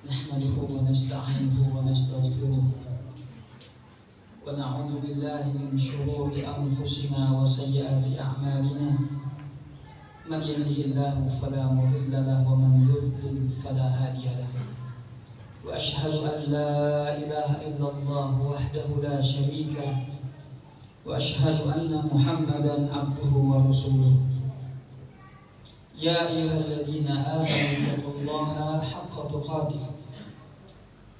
نحمده ونستعينه ونستغفره ونعوذ بالله من شرور أنفسنا وسيئات أعمالنا من يهده الله فلا مضل له ومن يضلل فلا هادي له وأشهد أن لا إله إلا الله وحده لا شريك له وأشهد أن محمدا عبده ورسوله يا أيها الذين آمنوا اتقوا الله حق تقاته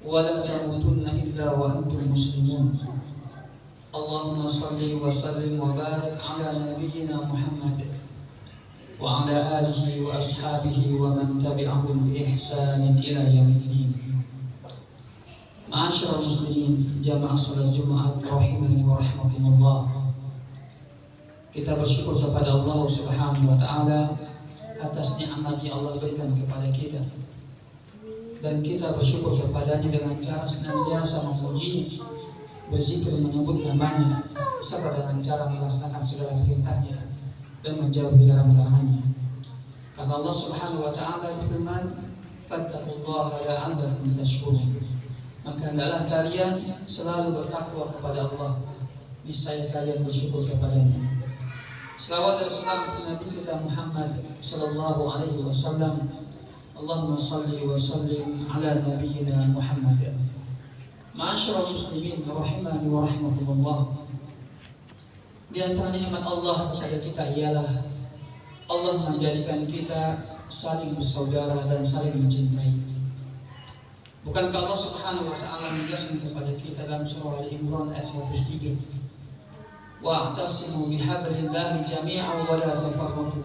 ولا تموتن إلا وأنتم مسلمون اللهم صل وسلم وبارك على نبينا محمد وعلى آله وأصحابه ومن تبعهم بإحسان إلى يوم الدين. Ma'asyiral muslimin, jamaah salat Jumat rahimani wa rahmakumullah. Kita bersyukur kepada Allah Subhanahu wa taala atas nikmat yang Allah berikan kepada kita. Dan kita bersyukur kepadanya dengan cara senantiasa memujinya, berzikir menyebut namanya, serta dengan cara melaksanakan segala perintahnya dan menjauhi larangan-larangannya. Karena Allah Subhanahu wa taala berfirman, "Fattaqullaha la'allakum tashkurun." Maka hendaklah kalian selalu bertakwa kepada Allah, niscaya kalian bersyukur kepadanya. Selawat dan salam kepada Nabi kita Muhammad sallallahu alaihi wasallam. Allahumma salli wa sallim ala nabiyyina Muhammad. Ma'asyiral muslimin rahimani wa rahmakumullah. Di antara nikmat Allah kepada kita ialah Allah menjadikan kita saling bersaudara dan saling mencintai. Bukankah Allah Subhanahu wa taala menjelaskan kepada kita dalam surah Al-Imran ayat 103, wa'tasimu bihablillahi jami'an wa la tafarraqu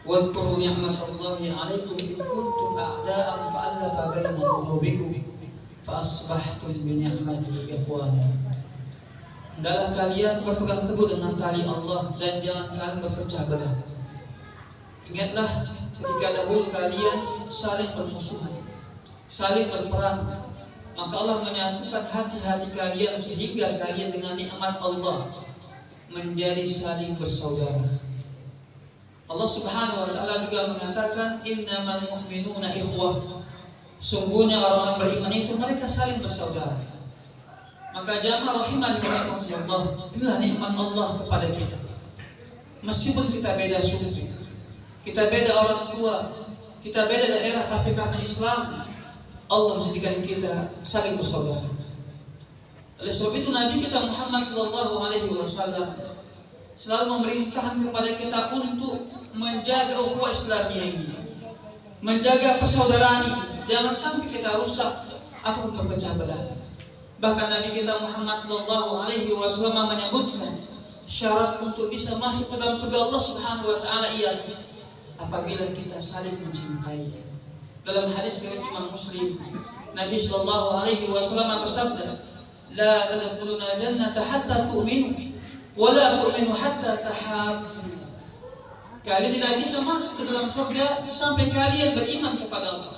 wadhkuru ni'matallahi 'alaikum id kuntum a'da'an fa'alafa baina qulubikum fa asbahtum bi ni'matihi ikhwana. Hendaklah kalian berpegang teguh dengan tali Allah dan jangan kalian berpecah belah. Ingatlah ketika dahulu kalian saling bermusuhan, saling berperang, maka Allah menyatukan hati-hati kalian sehingga kalian dengan nikmat Allah menjadi saling bersaudara. Allah Subhanahu wa taala juga mengatakan innamal mu'minuna ikhwah. Sungguhnya orang-orang beriman itu mereka saling bersaudara. Maka jamaah rahimani wa rahmatullah, inilah nikmat Allah kepada kita. Meskipun kita beda suku, kita beda orang tua, kita beda daerah, tapi karena Islam Allah menjadikan kita saling bersaudara. Oleh sebab itu Nabi kita Muhammad sallallahu alaihi wasallam selalu memerintahkan kepada kita untuk menjaga ukhuwah Islamiyah ini, menjaga persaudaraan ini, jangan sampai kita rusak atau berpecah belah. Bahkan Nabi kita Muhammad sallallahu alaihi wasallam menyebutkan syarat untuk bisa masuk ke dalam surga Allah Subhanahu wa taala ialah apabila kita saling mencintai. Dalam hadis riwayat Imam Muslim, Nabi sallallahu alaihi wasallam bersabda, "La tadkhuluna jannata hatta tu'minu wa la tu'minu hatta tahabbu." Kalian tidak bisa masuk ke dalam surga sampai kalian beriman kepada Allah.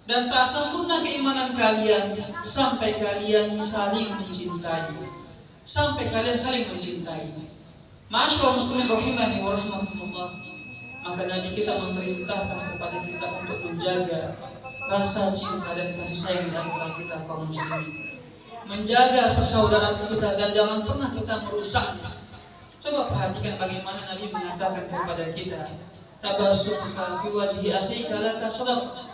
Dan tak sempurna keimanan kalian sampai kalian saling mencintai. Sampai kalian saling mencintai. Ma'asyiral muslimin rahimani wa rahmatullah. Maka Nabi kita memerintahkan kepada kita untuk menjaga rasa cinta dan kasih sayang di antara kita kaum muslimin, menjaga persaudaraan kita dan jangan pernah kita merusaknya. Coba perhatikan bagaimana Nabi mengatakan kepada kita, tabassumka fi wajhi akhika laka sadaqah.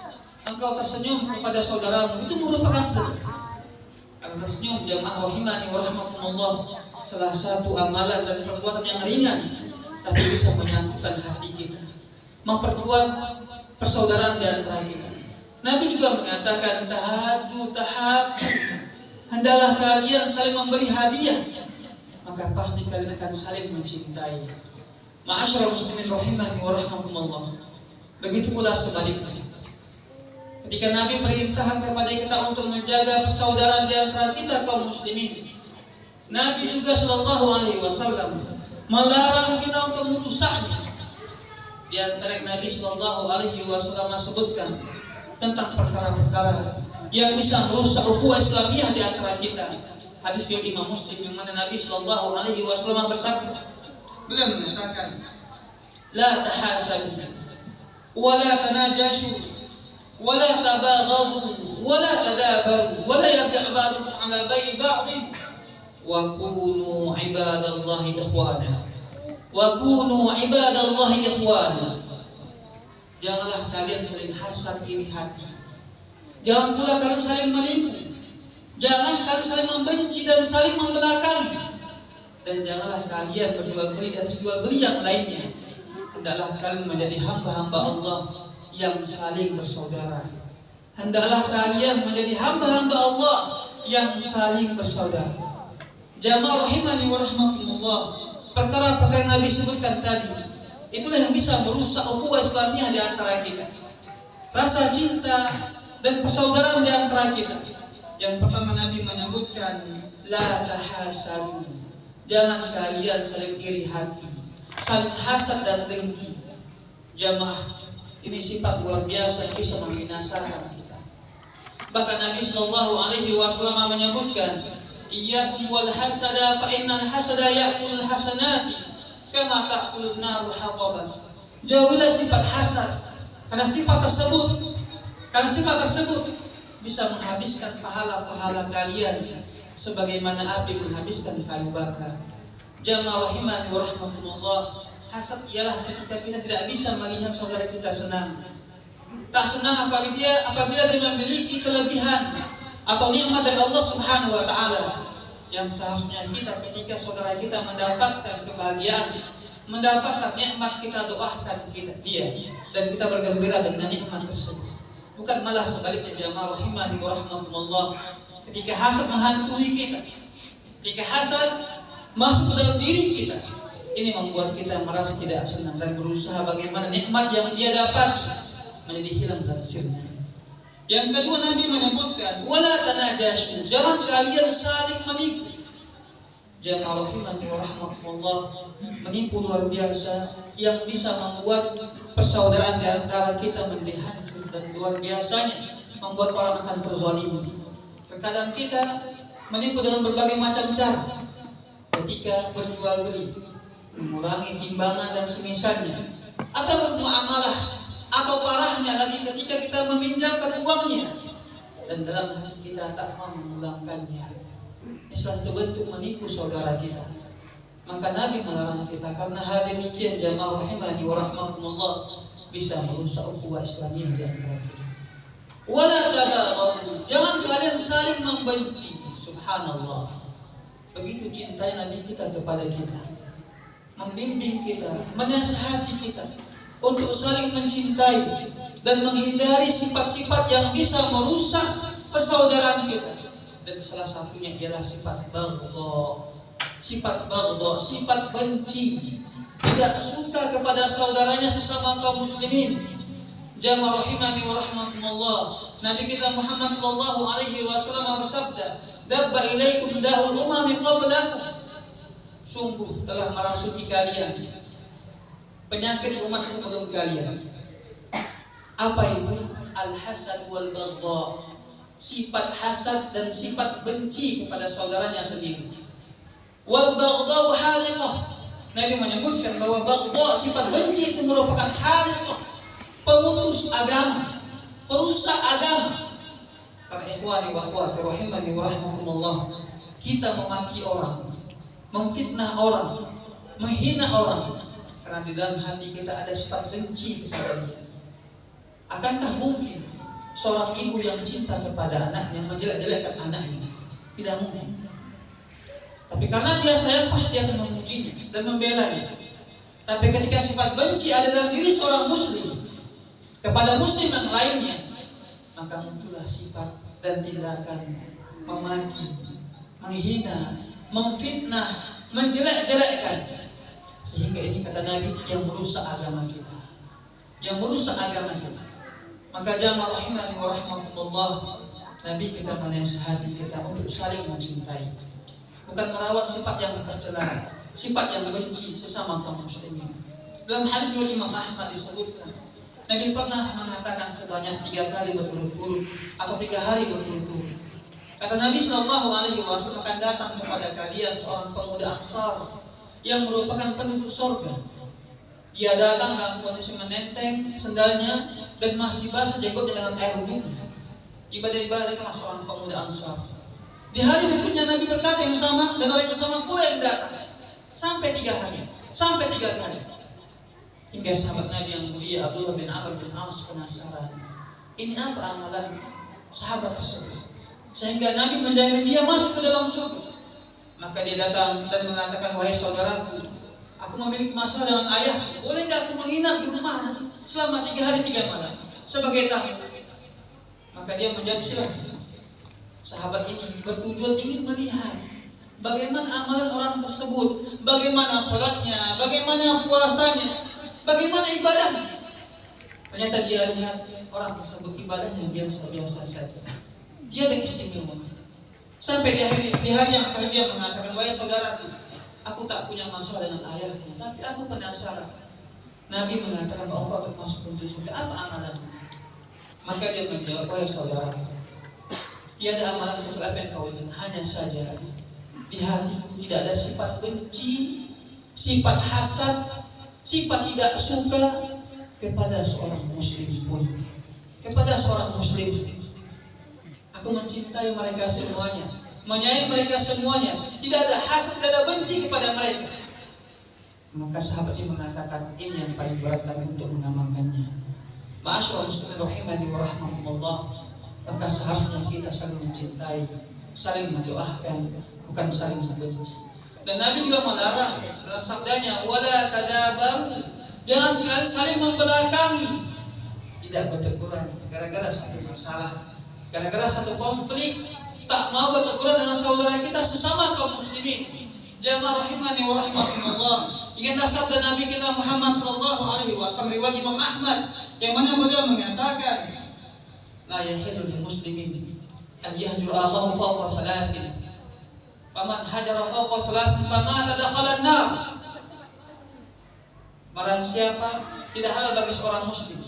Engkau tersenyum kepada saudaramu itu merupakan sedekah. Karena tersenyum jamaah rahimani wa rahmatullah salah satu amalan dan perbuatan yang ringan, tapi bisa menyatukan hati kita, memperkuat persaudaraan di antara kita. Nabi juga mengatakan tahadu tahab, hendaklah kalian saling memberi hadiah, maka pasti kalian akan saling mencintai. Ma'asyiral muslimin rahimani wa rahmatullah. Begitu pula sebaliknya. Ketika Nabi perintahkan kepada kita untuk menjaga persaudaraan di antara kita kaum muslimin, Nabi juga sallallahu alaihi wasallam melarang kita untuk merusaknya. Di antara Nabi sallallahu alaihi wasallam sebutkan tentang perkara-perkara yang bisa merusak ukhuwah Islamiyah di antara kita. Hadis riwayat Imam Muslim yang mana Nabi sallallahu alaihi wasallam bersabda, beliau mengatakan, "La tahasadu wa la tanajashu wala tabaghadu, wala tadabaru, wala yabi' ba'dukum 'ala bai'i ba'din, wa kunu 'ibadallahi ikhwana. Wa kunu 'ibadallahi ikhwana. Janganlah kalian saling hasad iri hati. Jangan pula kalian saling menipu. Jangan kalian saling membenci dan saling membelakangi. Dan janganlah kalian berjual beli di atas jual beli yang lainnya. Hendaklah kalian menjadi hamba-hamba Allah yang saling bersaudara. Hendaklah kalian menjadi hamba-hamba Allah yang saling bersaudara. Jamaah rahimani wa rahmatullah. Perkara-perkara yang Nabi sebutkan tadi, itulah yang bisa merusak ukhuwah Islamiyah di antara kita. Rasa cinta dan persaudaraan di antara kita. Yang pertama Nabi menyebutkan la tahasadu. Jangan kalian saling iri hati, saling hasad dan dengki. Jamaah, ini sifat luar biasa yang bisa membinasakan kita. Bahkan Nabi sallallahu alaihi wasallam menyebutkan, iyyakum wal hasada fa innal hasada ya'kulul hasanati kama ta'kulun narul haqaba. Jauhilah sifat hasad, karena sifat tersebut bisa menghabiskan pahala-pahala kalian sebagaimana api menghabiskan kayu bakar. Jamaah rahimani wa rahmatullah, hasad ialah ketika kita tidak bisa melihat saudara kita senang. Tak senang apabila dia memiliki kelebihan atau nikmat dari Allah Subhanahu wa taala. Yang seharusnya kita ketika saudara kita mendapatkan kebahagiaan, mendapatkan nikmat, kita doakan dia dan kita bergembira dengan nikmat tersebut. Bukan malah sebaliknya. Jamaah rahimani wa rahmatullah, ketika hasad menghantui kita, ketika hasad masuk ke dalam diri kita, ini membuat kita merasa tidak senang dan berusaha bagaimana nikmat yang dia dapat menjadi hilang dan sirna. Yang kedua Nabi menyebutkan wala tanajashu, jangan kalian saling menipu. Jamaah rahimani wa rahmatullah, menipu luar biasa yang bisa membuat persaudaraan di antara kita menjadi hancur, dan luar biasanya membuat orang akan terzalimi. Terkadang kita menipu dengan berbagai macam cara. Ketika berjual beli, mengurangi timbangan dan semisalnya, atau bermuamalah, atau parahnya lagi ketika kita meminjamkan uangnya dan dalam hati kita tak mau memulangkannya. Ini suatu bentuk menipu saudara kita. Maka Nabi melarang kita, karena hal demikian jamaah rahimani wa rahmatullah bisa merusak ukhuwah Islamiyah di antara kita. Wala tabaghadu, jangan kalian saling membenci. Subhanallah, begitu cintanya Nabi kita kepada kita, membimbing kita, menasihati kita untuk saling mencintai dan menghindari sifat-sifat yang bisa merusak persaudaraan kita. Dan salah satunya ialah sifat baghdha, sifat benci, tidak suka kepada saudaranya sesama kaum muslimin. Jamaah rahimani wa rahmatullah, Nabi kita Muhammad sallallahu alaihi wasallam bersabda, dabba ilaikum da'ul umami qablakum, sungguh telah merasuki kalian penyakit umat sebelum kalian. Apa itu? Al-hasad wal baghdha, sifat hasad dan sifat benci kepada saudaranya sendiri. Wal baghdha haliqah, Nabi menyebutkan bahwa baghdha, sifat benci itu merupakan haliqah, pemutus agama, perusak agama. Karena ikhwani wa akhwati rahimani wa rahmatullah, kita memaki orang, memfitnah orang, menghina orang karena di dalam hati kita ada sifat benci kepada dia. Akankah mungkin seorang ibu yang cinta kepada anaknya menjelek-jelekkan anaknya? Tidak mungkin. Tapi karena dia sayang, pasti dia akan memujinya dan membelanya. Tapi ketika sifat benci ada dalam diri seorang muslim kepada muslim yang lainnya, maka muncullah sifat dan tindakan memaki, menghina, memfitnah, menjelek-jelekkan. Sehingga ini kata Nabi yang merusak agama kita, yang merusak agama kita. Maka jamaah rahimani wa rahmatullah, Nabi kita menasihati kita untuk saling mencintai, bukan merawat sifat yang tercela, sifat yang benci sesama kaum muslimin. Dalam hadis riwayat Imam Ahmad disebutkan, Nabi pernah mengatakan sebanyak 3 kali berturut-turut atau 3 hari berturut-turut. Kata Nabi sallallahu alaihi wasallam, akan datang kepada kalian seorang pemuda Ansar yang merupakan penduduk surga. Dia datang dalam kondisi menenteng sendalnya dan masih basah jenggotnya dengan air wudhunya. Ibadah-ibadah kelas seorang pemuda Ansar. Di hari berikutnya Nabi berkata yang sama dan orang yang sama pula yang datang. Sampai 3 hari, sampai 3 kali. Hingga sahabat Nabi yang mulia Abdullah bin Amr bin As penasaran, ini apa amalan sahabat tersebut sehingga Nabi menjamin dia masuk ke dalam surga. Maka dia datang dan mengatakan, wahai saudaraku, aku memiliki masalah dengan ayah, boleh nggak aku menginap di rumah selama 3 hari 3 malam sebagai tamu? Maka dia menjawab, silakan. Sahabat ini bertujuan ingin melihat bagaimana amalan orang tersebut, bagaimana sholatnya, bagaimana puasanya, bagaimana ibadahnya. Ternyata dia lihat orang tersebut ibadahnya biasa-biasa saja. Dia ada istimewa. Sampai di hari yang terakhir dia mengatakan, wahai saudaraku, aku tak punya masalah dengan ayahku, tapi aku penasaran. Nabi mengatakan bahwa engkau termasuk penjuru surga, apa amalanmu? Maka dia menjawab, wahai saudaraku, tiada amalan kecuali apa yang kau lihat. Hanya saja di hatiku tidak ada sifat benci, sifat hasad, sifat tidak suka kepada seorang muslim pun. Kepada seorang muslim, aku mencintai mereka semuanya, menyayangi mereka semuanya, tidak ada hasad, tidak ada benci kepada mereka. Maka sahabat ini mengatakan, ini yang paling berat lagi untuk mengamalkannya. Ma'asyiral muslimin rahimani wa rahmatullah. Maka seharusnya kita saling mencintai, saling mendoakan, bukan saling membenci. Dan Nabi juga melarang dalam sabdanya, wala tadabaru, jangan kalian saling membelakangi. Tidak berteguran gara-gara satu masalah, gara-gara satu konflik, tak mau berteguran dengan saudara kita sesama kaum muslimin. Jamaah rahimani wa rahmatullah. Ingatlah sabda Nabi kita Muhammad sallallahu alaihi wasallam riwayat Imam Ahmad yang mana beliau mengatakan, la yahillu lil muslimin an yahjur akhahu fawqa thalathin. Faman hajara fawqa thalathin famata dakhala an-nar. Barang siapa tidak halal bagi seorang muslim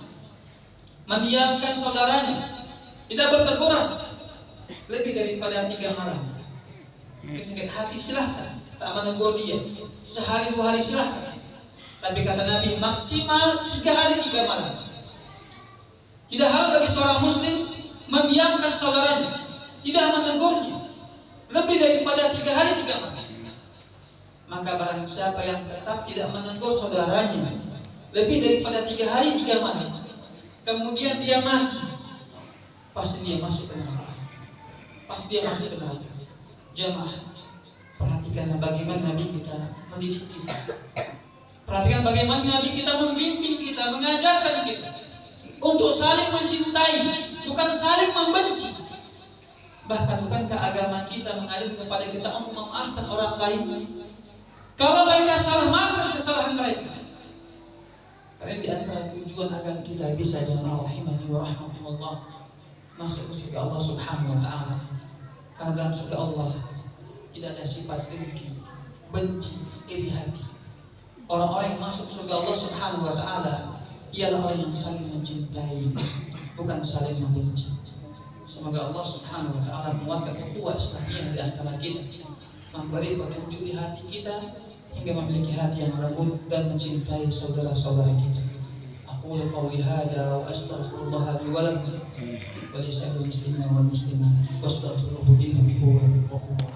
mendiamkan saudaranya, tidak berteguran lebih daripada 3 malam. Sakit hati silahkan, tak menegur dia. Sehari 2 hari silahkan. Tapi kata Nabi maksimal 3 hari 3 malam. Tidak halal bagi seorang muslim mendiamkan saudaranya, tidak menegurnya lebih daripada 3 hari 3 malam. Maka barang siapa yang tetap tidak menegur saudaranya lebih daripada 3 hari 3 malam, kemudian dia mati, pasti dia masuk ke neraka. Pasti dia masuk ke neraka. Jemaah, perhatikanlah bagaimana Nabi kita mendidik kita. Perhatikan bagaimana Nabi kita membimbing kita, mengajarkan kita untuk saling mencintai, bukan saling membenci. Bahkan bukankah agama kita mengajarkan kepada kita untuk memaafkan orang lain? Kalau mereka salah, maafkan kesalahan mereka. Karena di antara tujuan agar kita bisa jamaah rahimani wa rahmatullah masuk ke surga Allah subhanahu wa ta'ala. Karena dalam surga Allah tidak ada sifat dengki, benci, iri hati. Orang-orang yang masuk surga Allah subhanahu wa ta'ala ialah orang yang saling mencintai, bukan saling membenci. Semoga Allah subhanahu wa ta'ala menguatkan ukhuwah Islamiyah di antara kita, memberi petunjuk di hati kita hingga memiliki hati yang lembut dan mencintai saudara-saudara kita. Aqulu qawli hadza wa astaghfirullah li wa lakum wa li sa'iril muslimina wal muslimat wastaghfiruhu innahu huwal ghafurur rahim.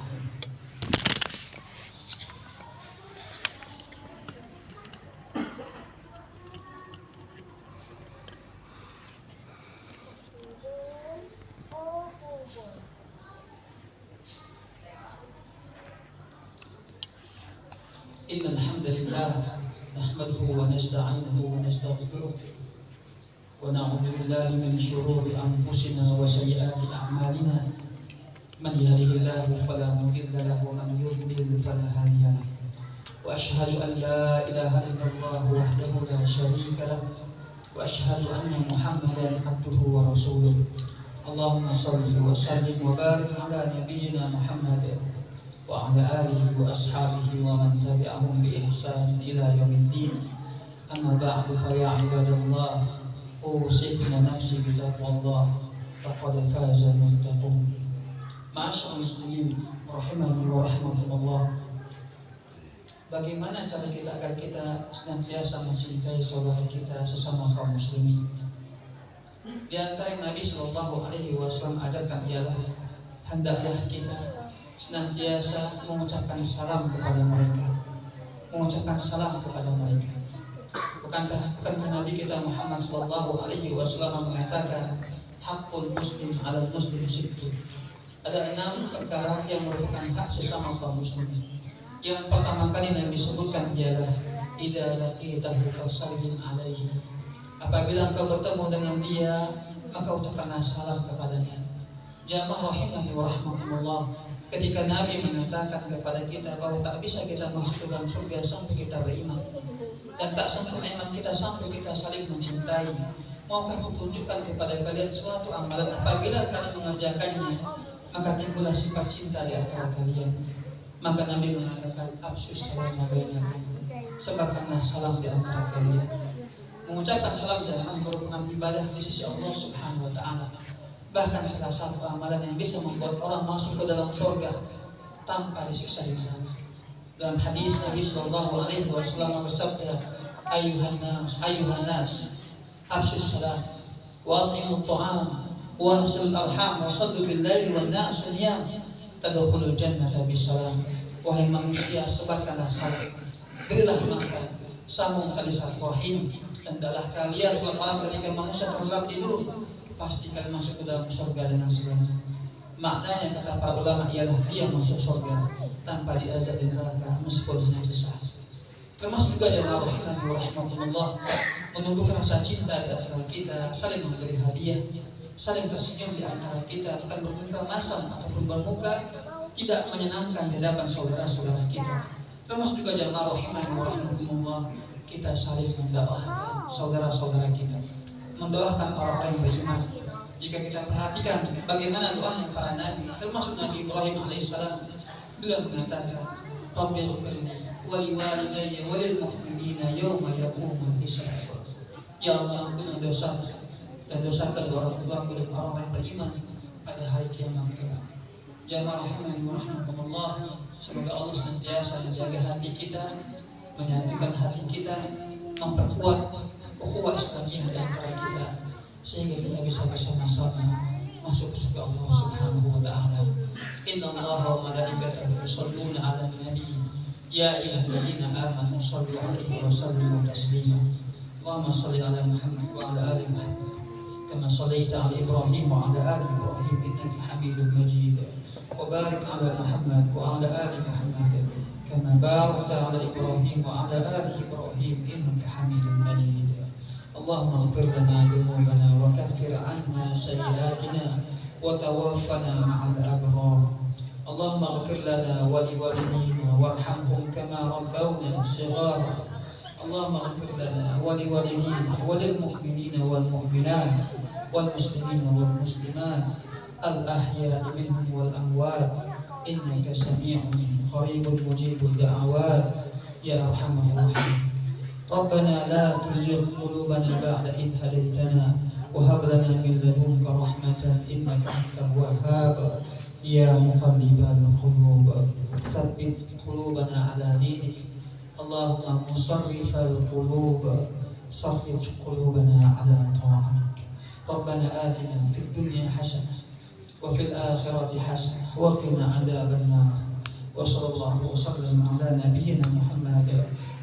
Innal hamdalillah nahmaduhu wa nasta'inuhu wa nastaghfiruh wa na'udzu billahi min shururi anfusina wa sayyiati a'malina. Man yahdihillahu fala mudilla lahu wa man yudlil fala hadiya lahu. Wa asyhadu an la ilaha illallah wahdahu la syarika lahu wa asyhadu anna Muhammadan abduhu wa rasuluh. Allahumma shalli wa sallim wa barik ala nabiyyina Muhammad wa ala alihi wa ashabihi wa man tabi'ahum bi ihsan ila yaumiddin. Amma ba'du, fa ya ibadallah, usikum nafsi bi taqwallah faqad faza muttaqun. Ma'asyiral muslimin rahimani wa rahmatullah. Bagaimana cara kita agar kita senantiasa mencintai saudara kita sesama kaum muslimin? Di antara yang Nabi Shallallahu Alaihi Wasallam ajarkan ialah hendaklah kita senantiasa mengucapkan salam kepada mereka, mengucapkan salam kepada mereka. Bukankah Nabi kita Muhammad Shallallahu Alaihi Wasallam mengatakan hakul muslim alal muslim sittu. Ada 6 perkara yang merupakan hak sesama kaum muslimin. Yang pertama kali Nabi sebutkan ialah idza laqitahu fasallim alaihi. Apabila engkau bertemu dengan dia, maka ucapkanlah salam kepadanya. Jamaah rahimani wa rahmatullah. Ketika Nabi mengatakan kepada kita bahwa tak bisa kita masuk ke dalam surga sampai kita beriman, dan tak sempurna iman kita sampai kita saling mencintai. Maukah kutunjukkan kepada kalian suatu amalan apabila kalian mengerjakannya, maka timbullah sifat cinta di antara kalian. Maka Nabi mengatakan absus salam bainakum, sebarkanlah salam di antara kalian. Mengucapkan salam jamaah merupakan ibadah di sisi Allah Subhanahu wa taala. Bahkan salah satu amalan yang bisa membuat orang masuk ke dalam surga tanpa disiksa di sana. Dalam hadis Nabi Sallallahu Alaihi Wasallam bersabda, ayuhan nas, absus salam, wa at'imut ta'am, wa hasil arham, wa sallu bil laili wan nas niyam, tadkhulul jannata bisalam. Wahai manusia, sebarkanlah salam, berilah makan, sambung tali silaturahim, dan hendaklah kalian salat malam ketika manusia terlelap tidur, pastikan masuk ke dalam surga dengan selamat. Maknanya kata para ulama ialah dia masuk surga tanpa diazab di neraka meskipun hanya sesaat. Termasuk juga jamaah rahimahullah menumbuhkan rasa cinta di antara kita, saling memberi hadiah, saling tersenyum di antara kita, bukan bermuka masam ataupun bermuka tidak menyenangkan di hadapan saudara-saudara kita. Termasuk juga jamaah rahimahullah kita saling mendoakan saudara-saudara kita, mendoakan orang-orang yang beriman. Jika kita perhatikan bagaimana doanya para nabi, termasuk Nabi Ibrahim alaihissalam, beliau mengatakan, Rabbighfirli wa liwalidayya wa lil mu'minina yawma yaqumul hisab. Ya Allah, ampunilah dosaku dan dosa kedua orang tuaku dan orang yang beriman pada hari kiamat kelak. Jamaah rahimahullah, semoga Allah senantiasa menjaga hati kita, menyatukan hati kita, memperkuat ukhuwah Islamiyah di antara kita, sehingga kita bisa bersama-sama masuk surga Allah Subhanahu wa taala. Innallaha wa malaikatahu yusholluna 'alan nabi ya ayyuhalladzina amanu shallu 'alaihi wa sallimu taslima. Allahumma shalli 'ala Muhammad wa 'ala ali Muhammad kama shallaita 'ala Ibrahim wa 'ala ali Ibrahim innaka Hamidum Majid. Wa barik 'ala Muhammad wa 'ala ali Muhammad kama barakta 'ala Ibrahim wa 'ala ali Ibrahim innaka Hamidum Majid. Allahumma ighfir lana dhunubana wa kaffir 'anna sayyi'atina wa tawaffana ma'al abrar. Allahumma ighfir lana wa liwalidina warhamhum kama rabbawna shighara. Allahumma ighfir lana wa liwalidina wa lil mu'minina wal mu'minat wal muslimina wal muslimat al ahya'i minhum wal amwat innaka sami'un qaribun mujibud da'awat ya arhamar rahimin. ربنا لا تزغ قلوبنا بعد إذ هديتنا وهب لنا من لدنك رحمة إنك أنت الوهاب يا مقلب القلوب ثبت قلوبنا على دينك اللهم مصرف القلوب صرف قلوبنا على طاعتك. ربنا آتنا في الدنيا حسنة وفي الآخرة حسنة وقنا عذاب النار. وصلى الله وسلم على نبينا محمد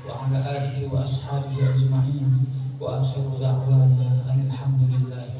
وعلى آله وأصحابه أجمعين وآخر دعوانا أن الحمد لله